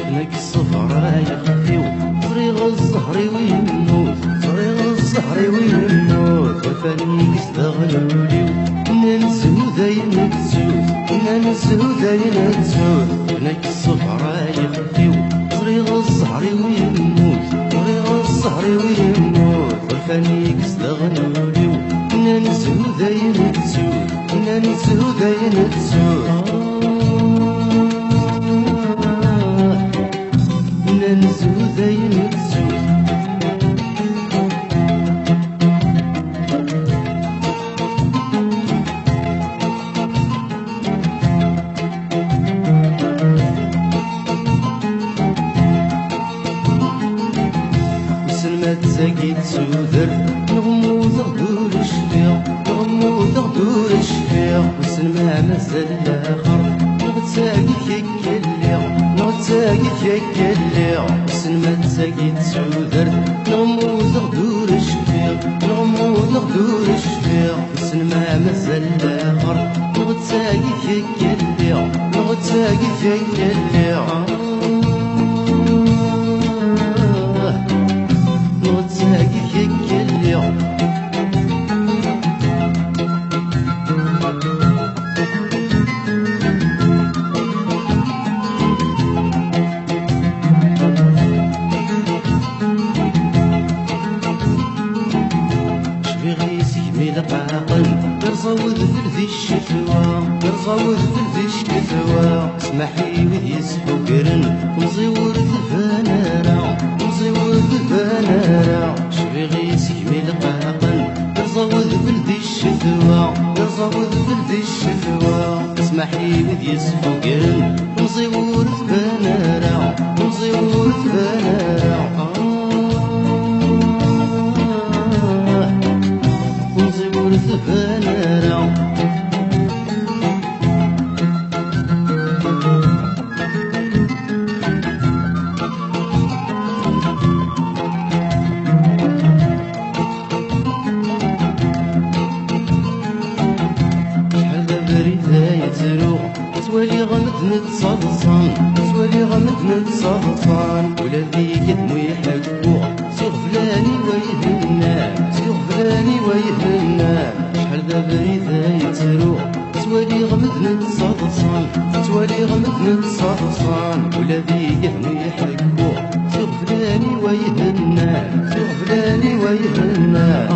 هناك الصفرا يخفيو صريغ الزهري ويموت صريغ الزهري ويموت وفاني يستغلوليو ننسو داين تسوت ننسو داين تسوت هناك الصفرا يخفيو صريغ الزهري ويموت صريغ الزهري ويموت وفاني يستغلوليو ننسو داين تسوت ننسو داين تسوت ننسو داين تسوت وسلمى تساقي تسودر نغموض غدور الشفيق نغموض غدور الشفيق وسلمى مازال الاخر نغتساقي كيك الليغ نغتساقي كيك الليغ وسلمى تساقي تسودر نغموض غدور الشفيق نغموض غدور الشفيق وسلمى مازال الاخر نغتساقي كيك الليغ نغتساقي كيك الليغ نغتساقي كيك الليغ يرصاوذ في الشتوى يرصاوذ في الشتوى اسمحي وذ يسحقرن ومزيور الفنانة ومزيور الفنانة شفيغي سيمي لقاقن يرصاوذ في الشتوى يرصاوذ في الشتوى اسمحي وذ يسحقرن ومزيور الفنانة ومزيور الفنانة ومزيور الفنانة توالي غمد نتصلصان توالي غمد نتصلصان ولا ذيك دمو يحبوه سيغ فلاني ويهنا سيغ فلاني ويهنا شحال دابا إذا يتروح توالي غمد نتصلصان توالي غمد نتصلصان ولا ذيك دمو يحبوه سيغ فلاني ويهنا سيغ فلاني ويهنا